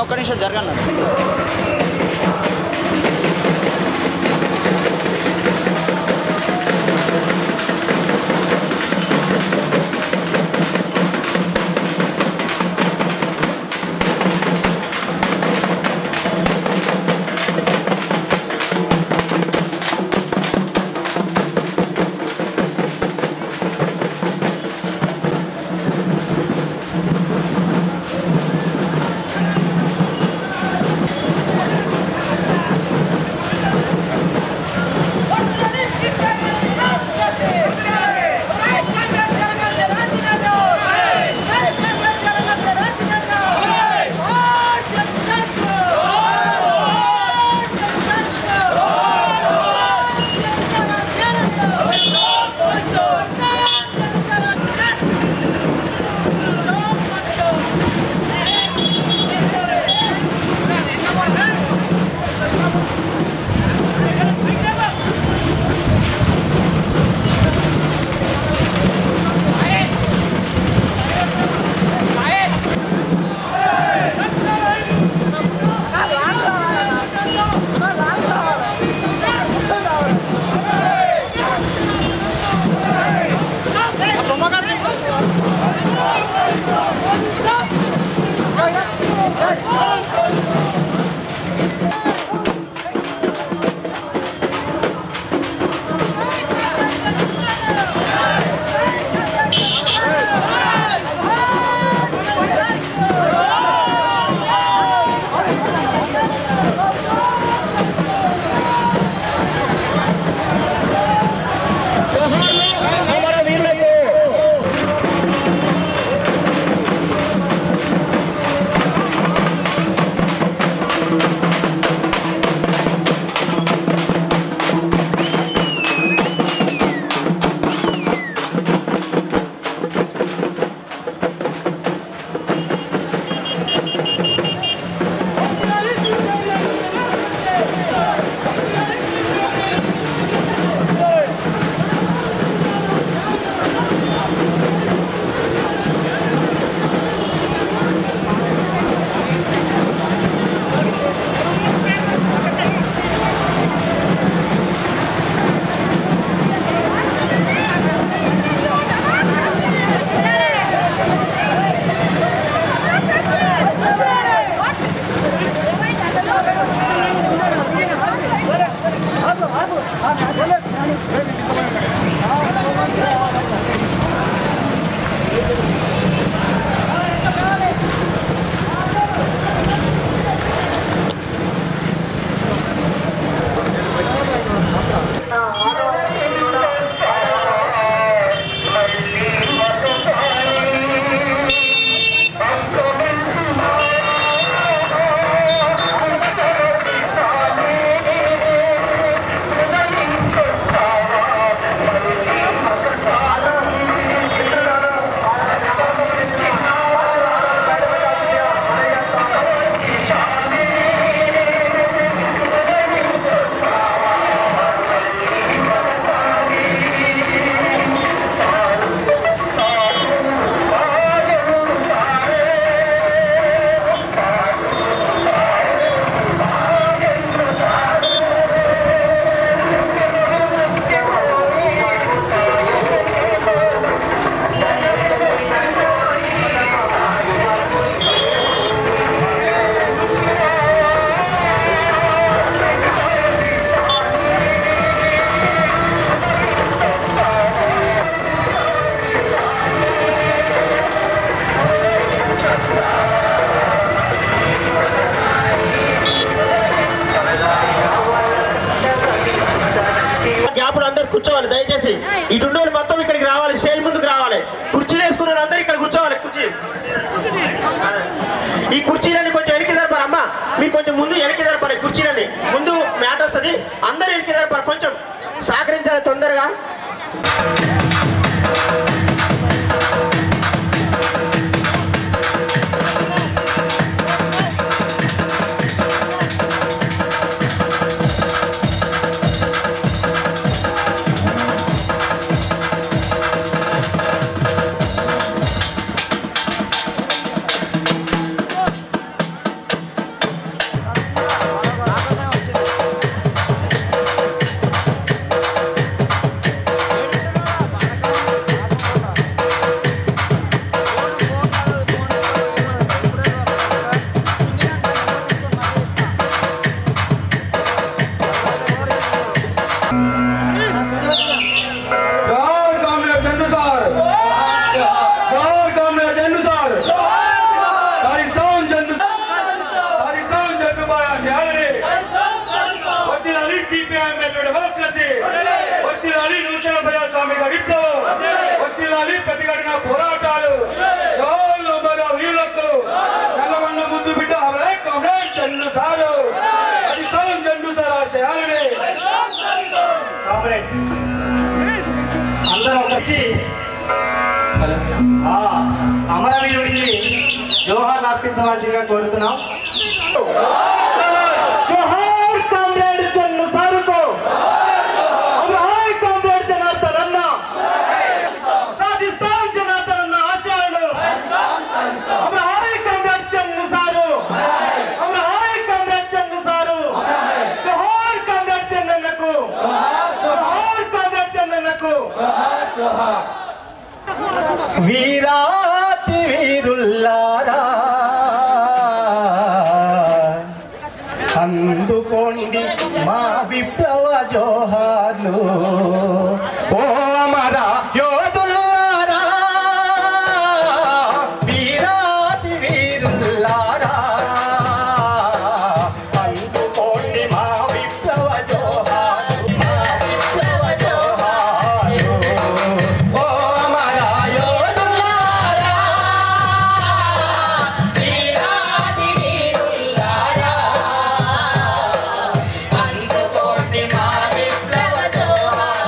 ఒక్క నిమిషం జరగండి. ఈ కుర్చీలని కొంచెం వెనక్కి జరపాలి అమ్మ, మీరు కొంచెం ముందు వెనక్కి జరపాలి. కుర్చీలని ముందు మ్యాట్ వస్తుంది, అందరూ వెనక్కి జరపాలి. కొంచెం సహకరించాలి తొందరగా. పోరాటాలు వీళ్ళకు నల్లగొండ ముందు బిడ్డ జన్ను సారు జన్ను సార్ ఆశయాలని అందరూ వచ్చి అమరవీరుడికి జోహార్లు అర్పించవలసిందిగా కోరుతున్నాం. జోహార్ కామ్రేడ్ జన్ను సారుకు, అమరాయ్ కామ్రేడ్ జనార్దన్ అన్న, సాధిస్తాం జనార్దన్ అన్న ఆశయాలు. అమరాయ్ కామ్రేడ్ జన్ను సారు, అమరాయ్ కామ్రేడ్ జన్ను సారు. జోహార్ కామ్రేడ్ జన్నకు, జోహార్ కామ్రేడ్ జన్నకు. వీరాతి వీరుల్లారా అందుకోండి మా విప్లవ జోహార్లు. ఓ అమర యోధుల్లారా, వీరాతి వీరుల్లారా అందుకోండి మా విప్లవ జోహార్లు, మా విప్లవ జోహార్లు. ఓ అమర యోధుల్లారా, వీరాతి వీరుల్లారా అందుకోండి మా విప్లవ జోహార్లు.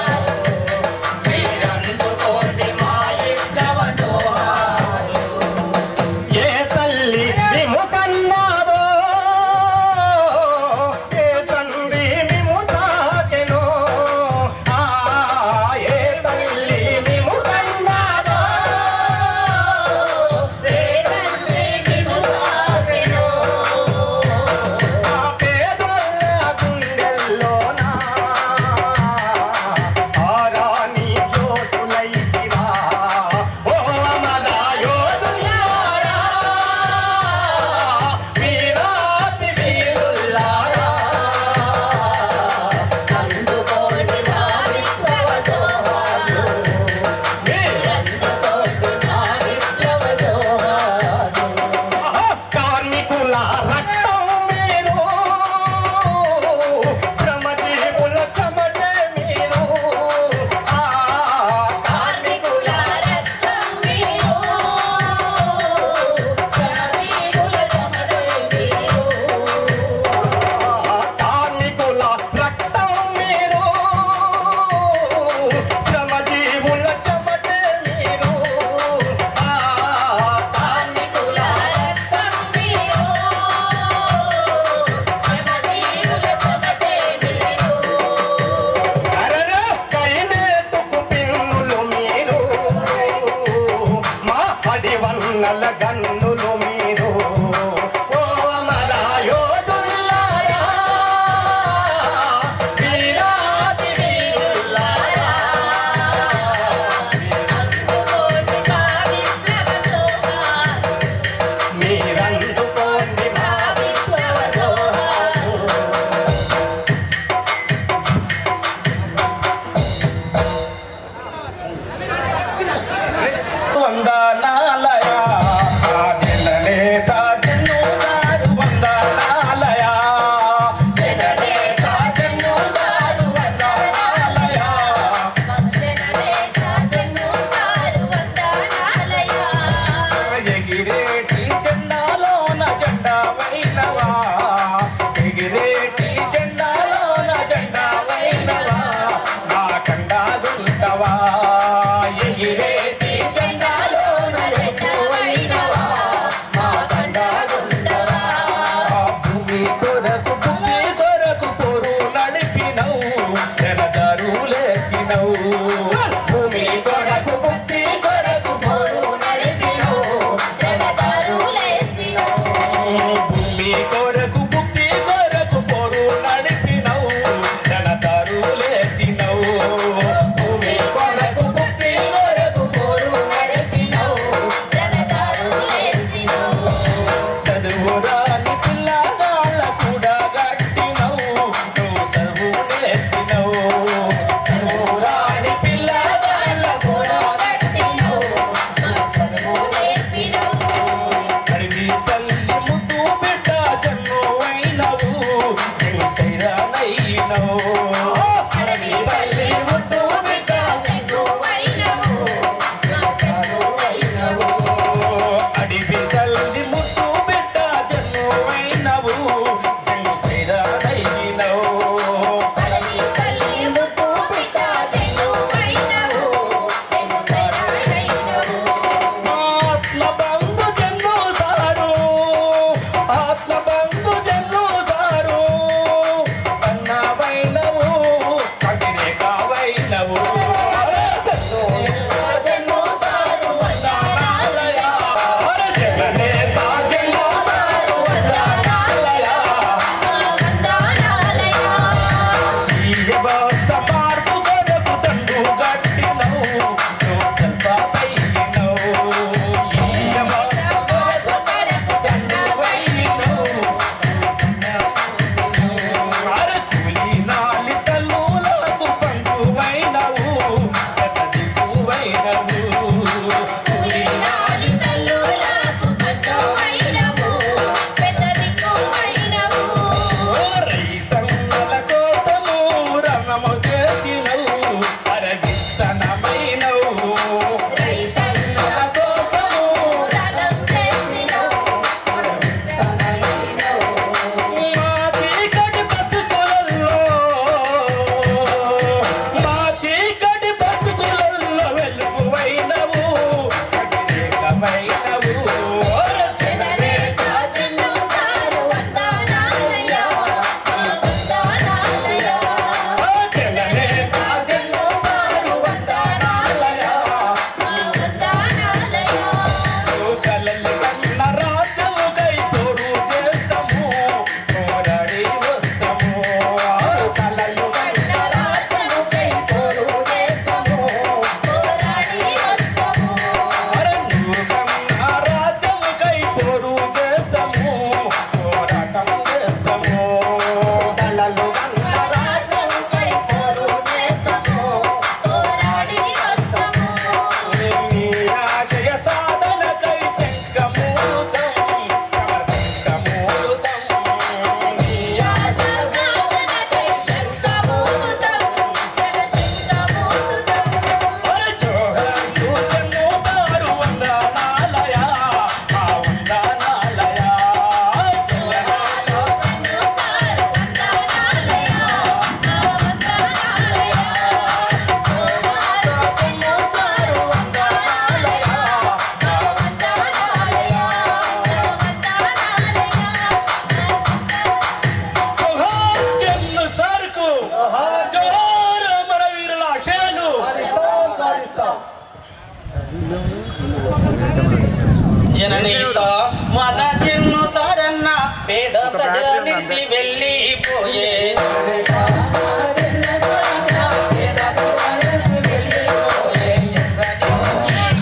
విడిసి వెళ్ళిపోయే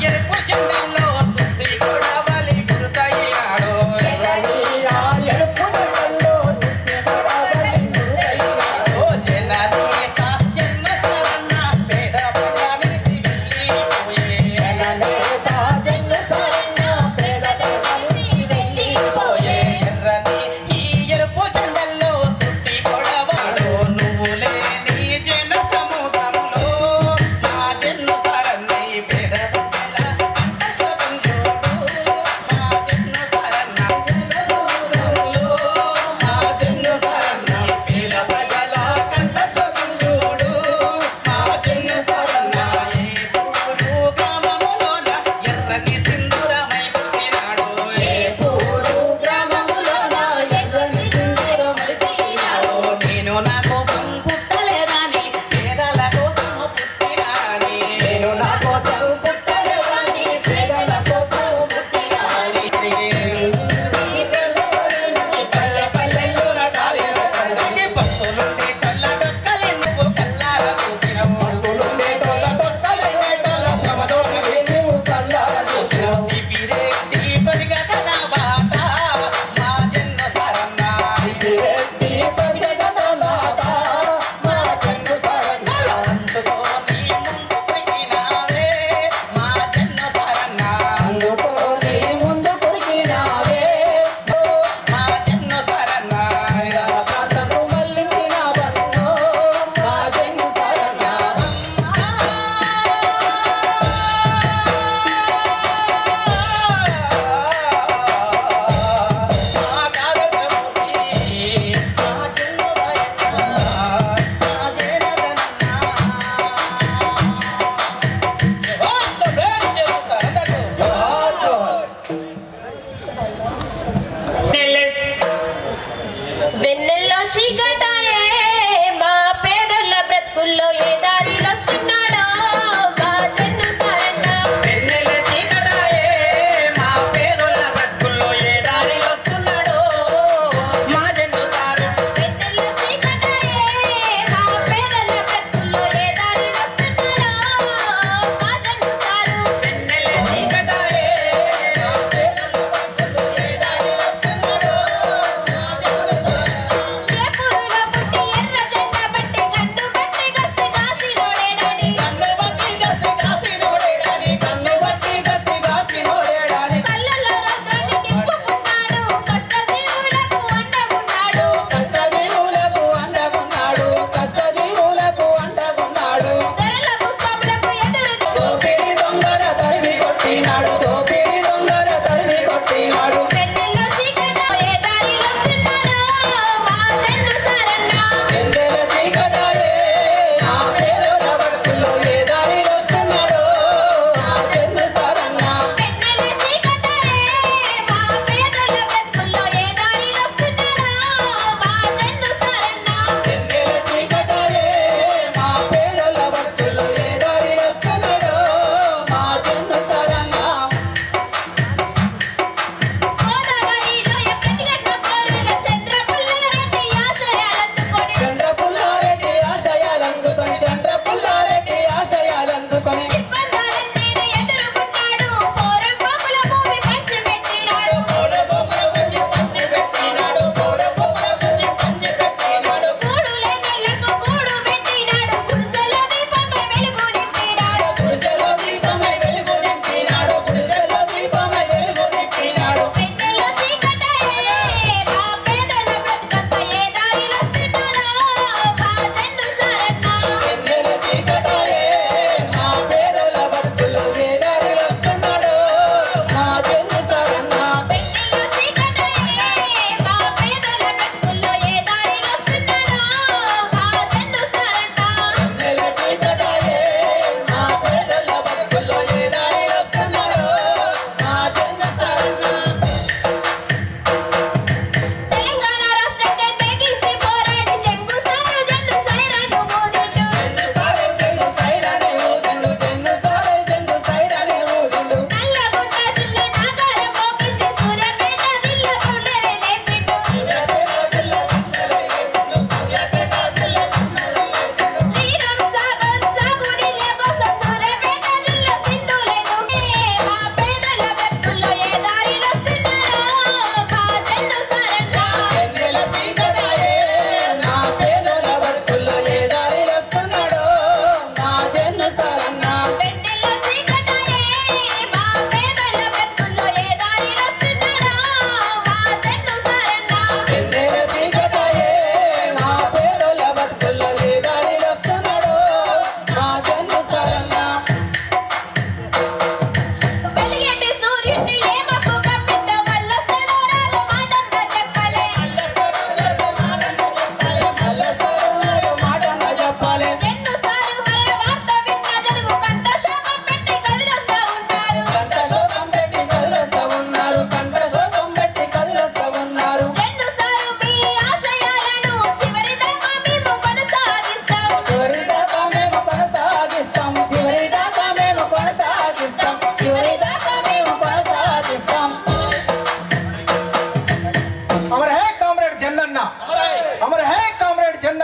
ఎరుపు జెండల్లో సుత్తి కూడా బలి గురుతయ్యాడు ఓ జననేత జన్మ సరన్న పేద ప్రజా విడిసి వెళ్ళిపోయే ఎర్రని ఈ ఎరుపు జెండల్లో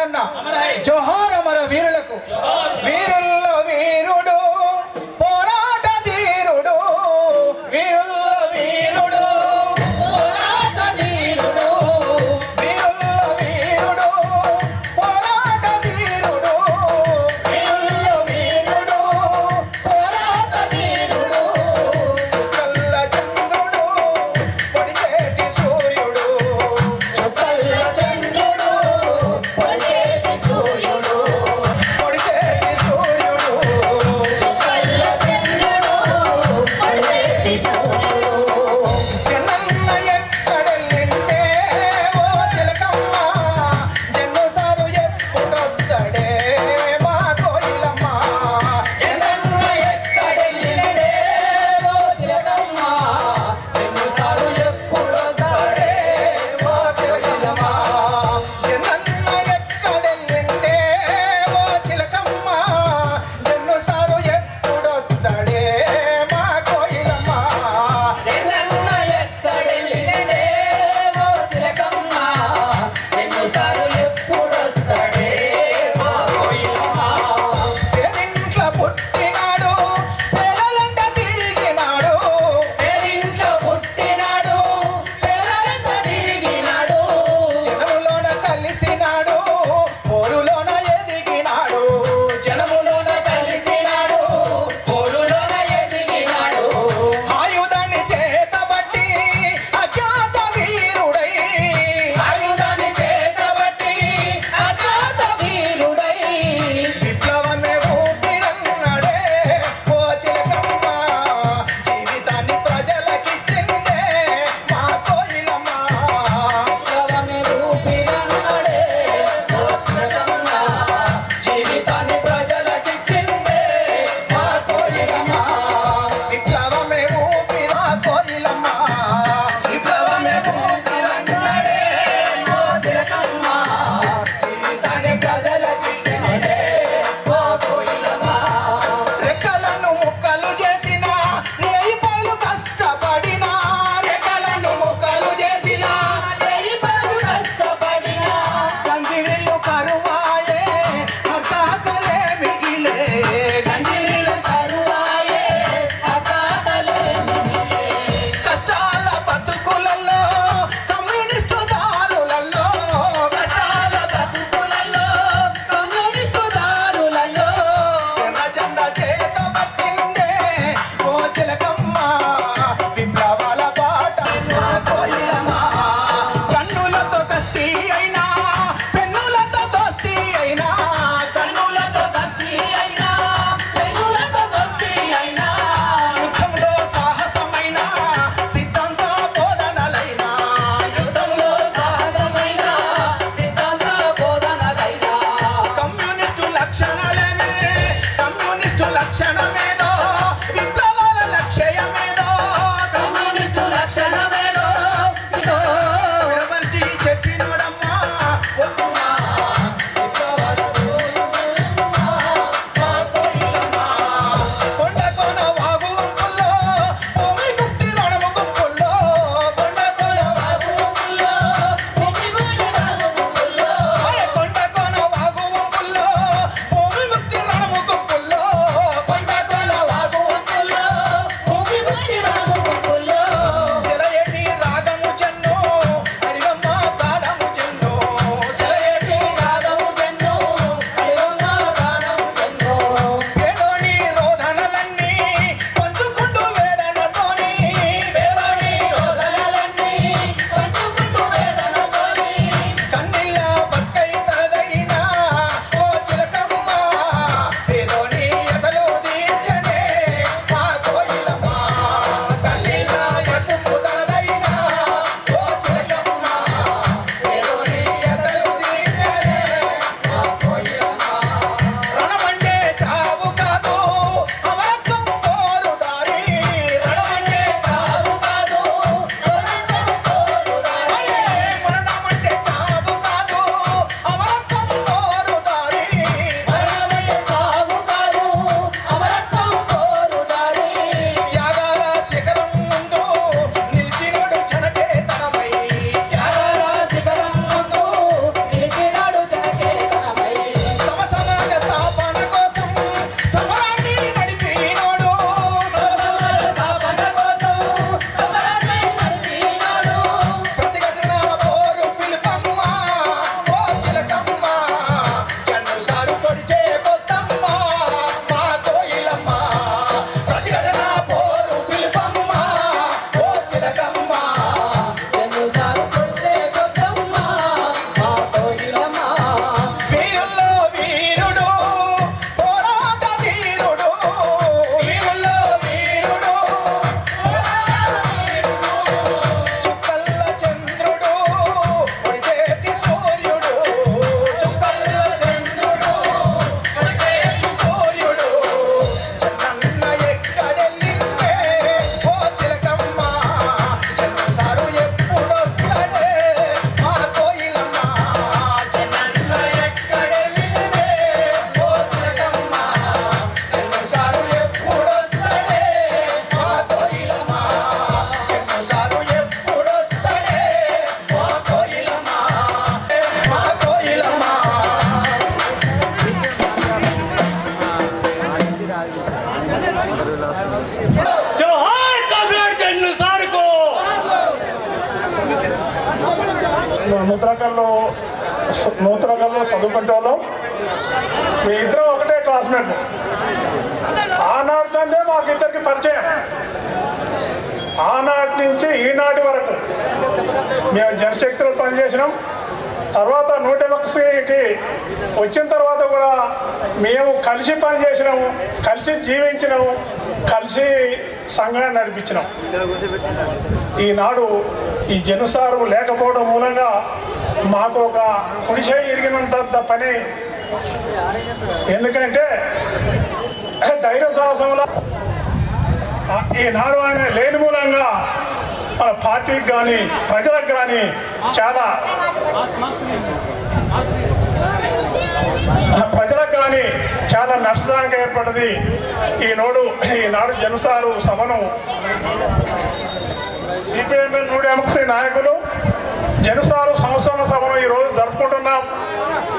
జరగన్న జోహార్ అమర వీరులకు వీరుల్లో వీరుడు పోరాట ధీరుడు వీరుల్లో వీరుడు పోరాట ధీరుడు వీరుల్లో వీరుడు పోరాట ధీరుడు వీరుల్లో వీరుడు పోరాట ధీరుడు కల్ల చంద్రుడు పొడిచేటి సూర్యుడు చుక్కల్ల చంద్రుడు పొడిచేటి సూర్యుడు పొడిచేటి సూర్యుడు నూతనకల్లో చదువుకుంటే వాళ్ళం. మీ ఇద్దరం ఒకటే క్లాస్మేట్. ఆనాటి సందే మాకు ఇద్దరికి పరిచయం. ఆనాటి నుంచి ఈనాటి వరకు మేము జనశక్తిలో పనిచేసినాం. తర్వాత 101కి వచ్చిన తర్వాత కూడా మేము కలిసి పనిచేసినాము, కలిసి జీవించినాము, కలిసి సంఘాన్ని నడిపించినాం. ఈనాడు ఈ జనసారు లేకపోవడం మూలంగా మాకు ఒక కుడిసే ఇరిగినంత పని. ఎందుకంటే ధైర్య సాహసంలో ఈనాడు ఆయన లేని మూలంగా మన పార్టీకి కానీ ప్రజలకు కానీ చాలా నష్టానికి ఏర్పడింది. ఈనాడు జనసారు సభను సిపిఎంఎల్ 180 నాయకులు జనసారు సంవత్సర సభను ఈరోజు జరుపుకుంటున్నాం.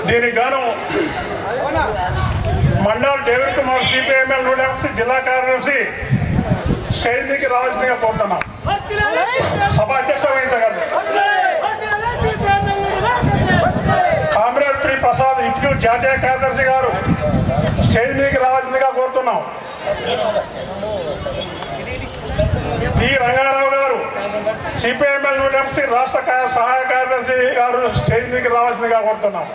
దీనికి గాను మండల్ డేవిడ్ కుమార్ సిపిఎంఎల్ 180 జిల్లా కార్యదర్శి స్టేజ్కి రావాల్సిందిగా కోరుతున్నాం. సభ అధ్యక్ష వహించగలరు కామ్రేడ్ శ్రీ ప్రసాద్ ఇన్స్టిట్యూట్ జాతీయ కార్యదర్శి గారు స్టేజ్ మీదకి రావాల్సిందిగా కోరుతున్నాం. పి రంగారావు గారు సిపిఎంఎల్ 180 రాష్ట్ర సహాయ కార్యదర్శి గారు స్టేజ్ మీదకి రావాల్సిందిగా కోరుతున్నాం.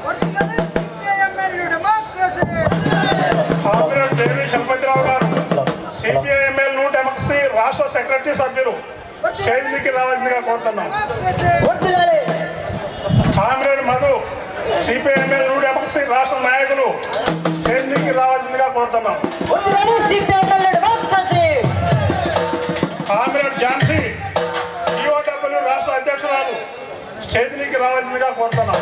కామ్రేడ్ దేవి శంపతిరావు గారు సిపిఐఎంఎల్ 180 రాష్ట్ర సెక్రటరీ సభ్యులు స్టేజ్ మీదకి రావాల్సిందిగా కోరుతున్నాం. కామ్రేడ్ మధు సిపిఐఎంఎల్ 180 రాష్ట్ర నాయకులు స్టేజ్ మీదకి రావాల్సిందిగా కోరుతున్నాం. కామ్రేడ్ ఝాన్సీ ఈఓడబ్ల్యూ రాష్ట్ర అధ్యక్షురాలు స్టేజ్ మీదకి రావాల్సిందిగా కోరుతున్నాం.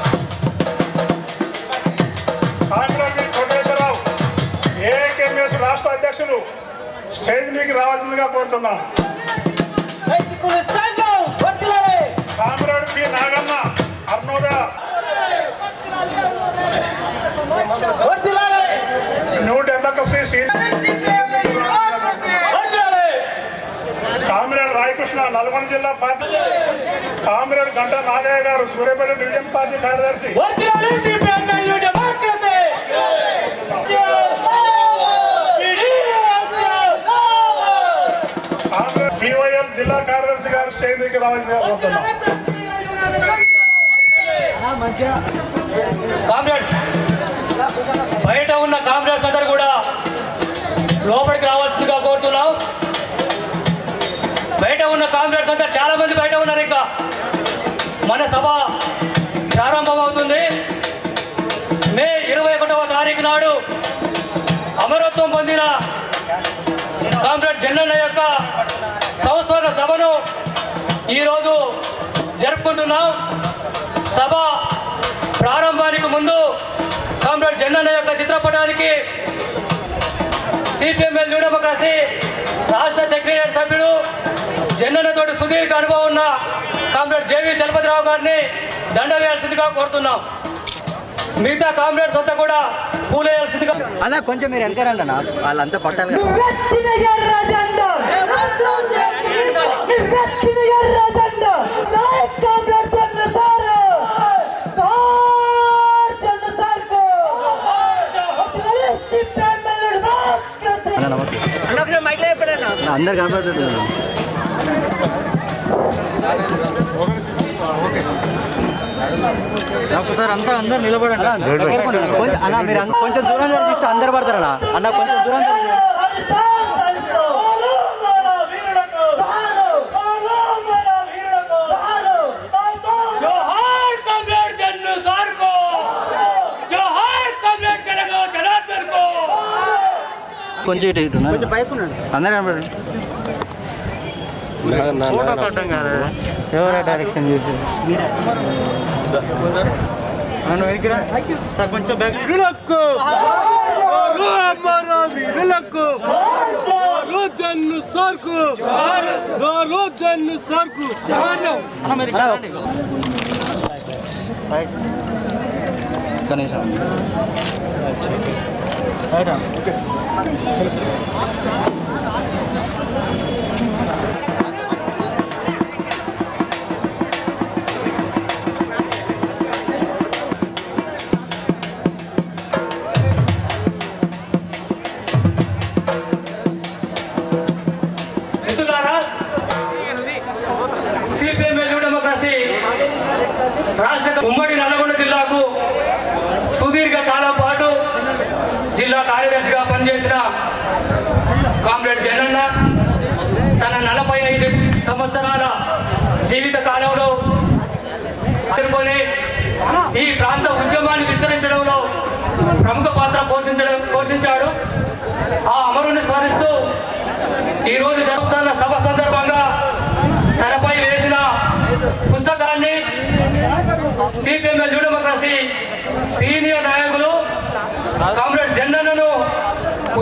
కామ్రేడ్ వి కోటేశ్వరరావు ఏఐకేఎంఎస్ రాష్ట్ర అధ్యక్షులు స్టేజ్ మీదకి రావాల్సిందిగా కోరుతున్నాం. కామ్రేడ్ పి నాగన్న అర్నోద కామ్రేడ్ రాయకృష్ణ నల్గొండ జిల్లా పార్టీ, కామ్రేడ్ గంట నాగయ్య గారు సూర్యాపేట డివిజన్ పార్టీ కార్యదర్శి, కామ్రేడ్ పివైఎల్ జిల్లా కార్యదర్శి గారు స్టేజ్ దగ్గర రావాల్సిందిగా కోరుతున్నాం. కామ్రేడ్స్ బయట ఉన్న కామ్రేడ్స్ అందరూ కూడా లోపలికి రావాల్సిందిగా కోరుతున్నాం. బయట ఉన్న కామ్రేడ్స్ అంతా చాలా మంది బయట ఉన్నారు. ఇంకా మన సభ ప్రారంభమవుతుంది. మే 21వ తారీఖు నాడు అమరత్వం పొందిన కామ్రేడ్ జన్నన్న యొక్క సంవత్సర సభను ఈరోజు జరుపుకుంటున్నాం. సభ ప్రారంభానికి ముందు కామ్రేడ్ జన్నన్న యొక్క చిత్రపటానికి సిపిఎంఎల్ న్యూ డెమోక్రసీ రాష్ట్ర సెక్రటరీ సభ్యుడు జన్నన్నతోటి సుదీర్ఘ అనుభవం ఉన్న కామ్రేడ్ జేవి చలపతిరావు గారిని దండ వేయాల్సిందిగా కోరుతున్నాం. మిగతా కామ్రేడ్స్ అంతా కూడా పూలేయాల్సిందిగా. అన్న కొంచెం మీరు వెనకారండి అన్న, వాళ్ళంతా పట్టాలి. అందరు కనపడుతుంది. ఒకసారి అంతా అందరు నిలబడండి అన్న. మీరు కొంచెం దూరం జరిగిస్తే అందరు పడతారన్నా. అన్న కొంచెం దూరం కొంచెం ఇటు కొంచెం పైకి అందరు కనపడండి. ఎవరా డైరెక్షన్ చూసి కొంచెం కనీసం రాష్ట్ర ఉమ్మడి నల్గొండ జిల్లాకు సుదీర్ఘ కాలం పాటు జిల్లా కార్యదర్శిగా పనిచేసిన కామ్రేడ్ జనన్న తన 45 సంవత్సరాల జీవిత కాలంలో ఎదుర్కొని ఈ ప్రాంత ఉద్యమాన్ని విస్తరించడంలో ప్రముఖ పాత్ర పోషించాడు. ఆ అమరుని స్మరిస్తూ ఈరోజు జరుగుతున్న సభ సందర్భంగా తనపై వేసిన పుస్తకాన్ని సిపిఎంఎల్ న్యూ డెమోక్రసీ సీనియర్ నాయకులు కామ్రేడ్ జన్నన్నను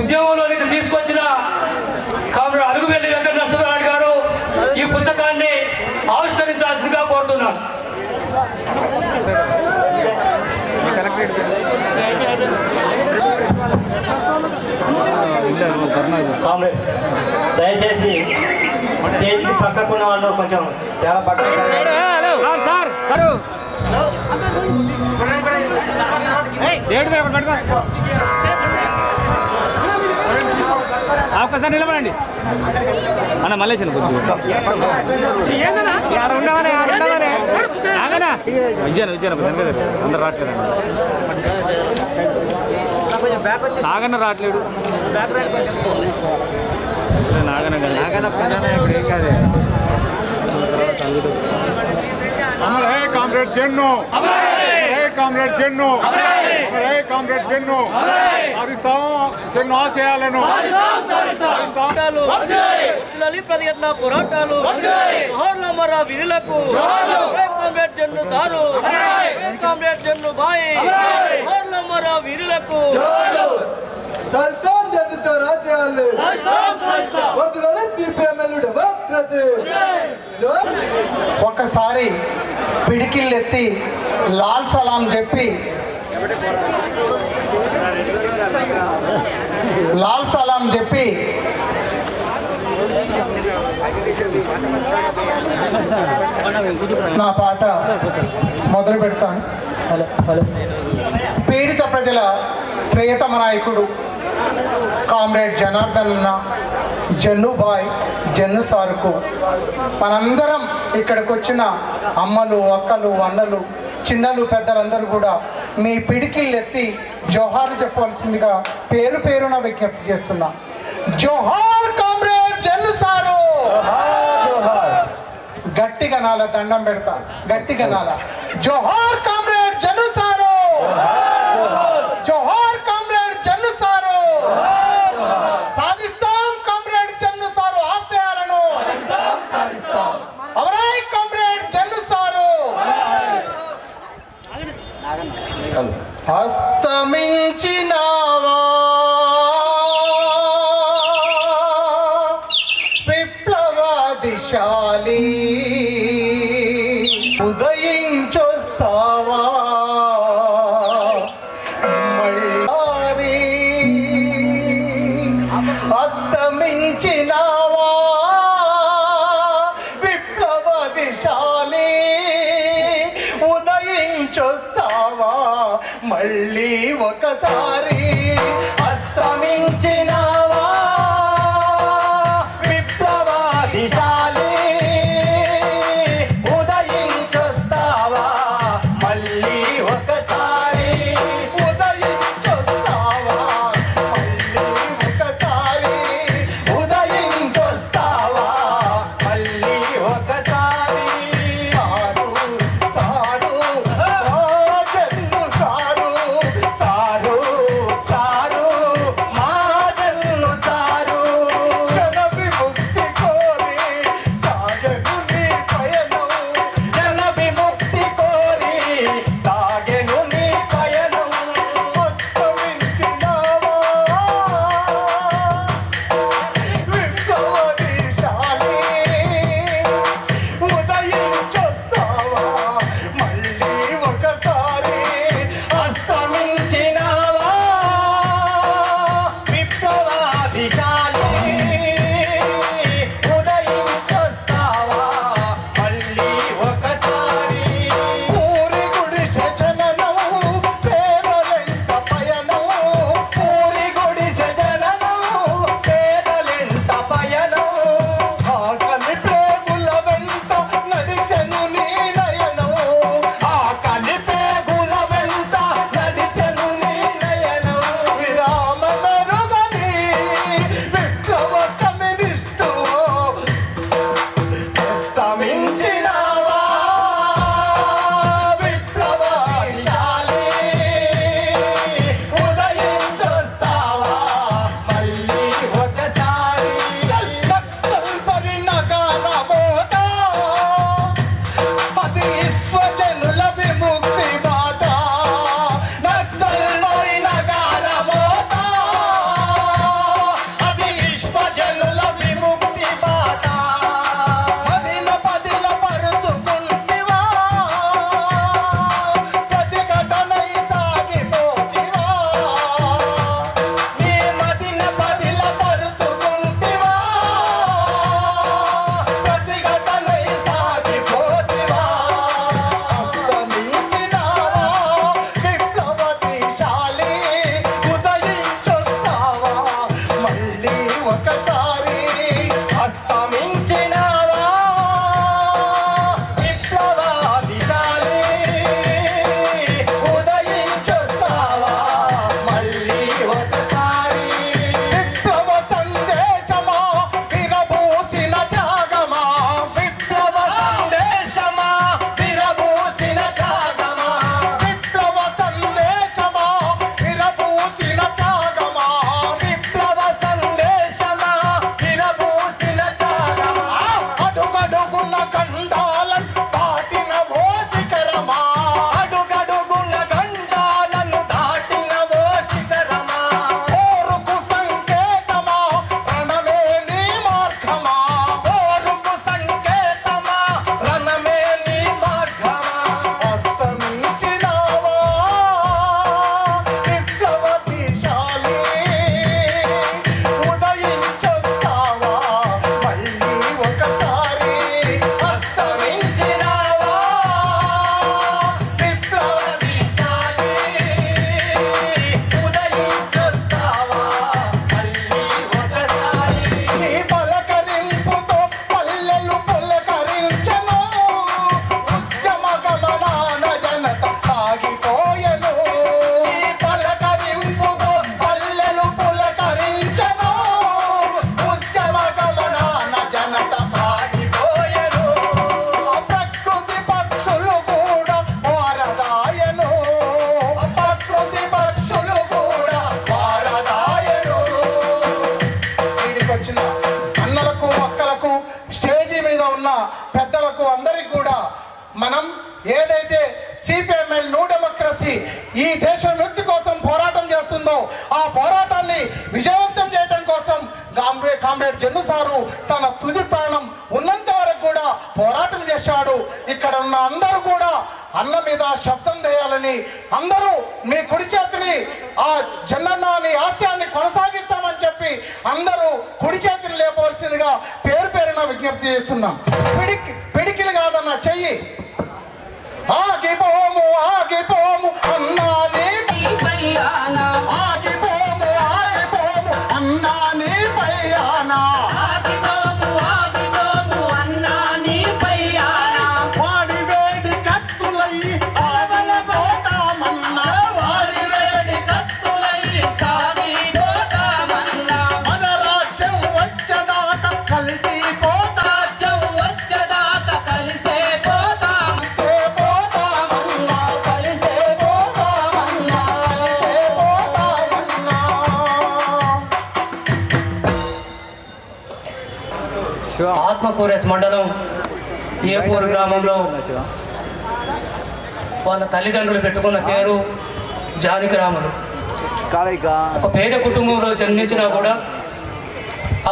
ఉద్యమంలోనికి తీసుకొచ్చిన కామ్రేడ్ అరుగుబెల్లి వెంకట నరసింహారెడ్డి గారు ఈ పుస్తకాన్ని ఆవిష్కరించాల్సిందిగా కోరుతున్నాను. దయచేసి స్టేజ్ పక్కకున్న వాళ్ళు కొంచెం చాలా పక్కన అవకాశం నిలబడండి అన్న మల్లేషన్ అందరు రావట్లేదు నాగన్న రావట్లేడు అమర్ hey comrade Jannu, hey comrade Jannu, hey comrade Jannu, హరిస్తాం జన్ను ఆశయాలను ప్రతిఘటన పోరాటాలు మర వీరులకు comrade Jannu sir, comrade Jannu బాయ్, మర వీరులకు ఒక్కసారి పిడికిళ్ళెత్తి లాల్ సలాం చెప్పి నా పాట మొదలు పెడతాను. పీడిత ప్రజల ప్రియతమ నాయకుడు కామ్రేడ్ జనార్దన్ అన్న, జన్నుబాయ్, జన్ను సారుకు మనందరం ఇక్కడికి వచ్చిన అమ్మలు, అక్కలు, అన్నలు, చిన్నలు, పెద్దలందరూ కూడా మీ పిడికిళ్ళు ఎత్తి జోహార్లు చెప్పవలసిందిగా పేరు పేరున విజ్ఞప్తి చేస్తున్నా. జోహార్ కామ్రేడ్ జన్ను సారు. గట్టిగా నాల దండం పెడతా, గట్టిగా నాల. జోహార్ కామ్రేడ్ జన్ను సారు, జోహార్ కామ్రేడ్ జన్ను సారు. సాధిస్తాం కామ్రేడ్ జన్ను సారు ఆశయాలను. అవరై కామ్రేడ్ జన్ను సారు. అస్తమించినావా విప్లవాదిశాలి, ఉదయించొస్తావా మళ్ళీ. అస్తమించినావా విప్లవాదిశాలి, ఉదయించొస్తావా మళ్ళీ ఒకసారి. అస్తమించినావా విప్లవాదిశాలి, ఉదయించొస్తావా మళ్ళీ ఒకసారి. ఉదయించొస్తావా మళ్ళీ ఒకసారి. ఉదయించొస్తావా మళ్ళీ ఒకసారి. Sir sir, Jannu sir, sir ఏదైతే సిపిఎంఎల్ న్యూ డెమోక్రసీ ఈ దేశ విముక్తి కోసం పోరాటం చేస్తుందో ఆ పోరాటాన్ని విజయవంతం చేయడం కోసం కామ్రేడ్ జన్ను సారు తన తుది ప్రాణం ఉన్నంత వరకు కూడా పోరాటం చేశాడు. ఇక్కడ ఉన్న అందరూ కూడా అన్న మీద శబ్దం చేయాలని, అందరూ మీ కుడి చేతిని ఆ జన్నన్న అనే ఆశయాన్ని కొనసాగిస్తామని చెప్పి అందరూ కుడి చేతిని లేపవలసిందిగా పేరు పేరున విజ్ఞప్తి చేస్తున్నాం. పిడికిలు కాదన్న చెయ్యి. ఆగిపోము ఆగిపోము అన్నాని పయ్యానా, ఆగిపోము ఆగిపోము అన్నాని పయ్యానా, ఆగిపోము ఆగిపోము అన్నాని పయ్యానా, వాడి వేడి కత్తులై సాగలబోతామన్నా, వాడి వేడి కత్తులై సాగిపోతామన్నా, మన రాజ్యం వచ్చేదాకా కలిసిపోతా, రాజ్యం వచ్చేదాకా కలిసిపోతా, ఆత్మకూరేస్ మండలం ఏపూరు గ్రామంలో వాళ్ళ తల్లిదండ్రులు పెట్టుకున్న పేరు జానకిరాములు. ఒక పేద కుటుంబంలో జన్మించినా కూడా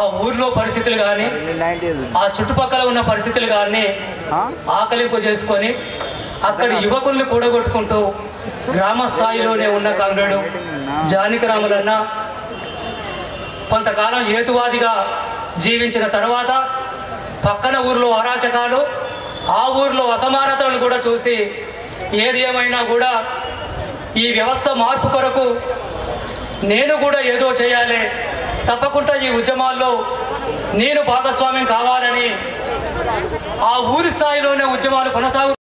ఆ ఊర్లో పరిస్థితులు కానీ ఆ చుట్టుపక్కల ఉన్న పరిస్థితులు కానీ ఆకలింపు చేసుకొని అక్కడి యువకుల్ని కూడగొట్టుకుంటూ గ్రామ స్థాయిలోనే ఉన్న కామ్రేడు జానకిరాములన్న కొంతకాలం హేతువాదిగా జీవించిన తర్వాత పక్కన ఊర్లో అరాచకాలు, ఆ ఊర్లో అసమానతలను కూడా చూసి ఏది ఏమైనా కూడా ఈ వ్యవస్థ మార్పు కొరకు నేను కూడా ఏదో చేయాలి, తప్పకుండా ఈ ఉద్యమాల్లో నేను భాగస్వామ్యం కావాలని ఆ ఊరి స్థాయిలోనే ఉద్యమాలు కొనసాగు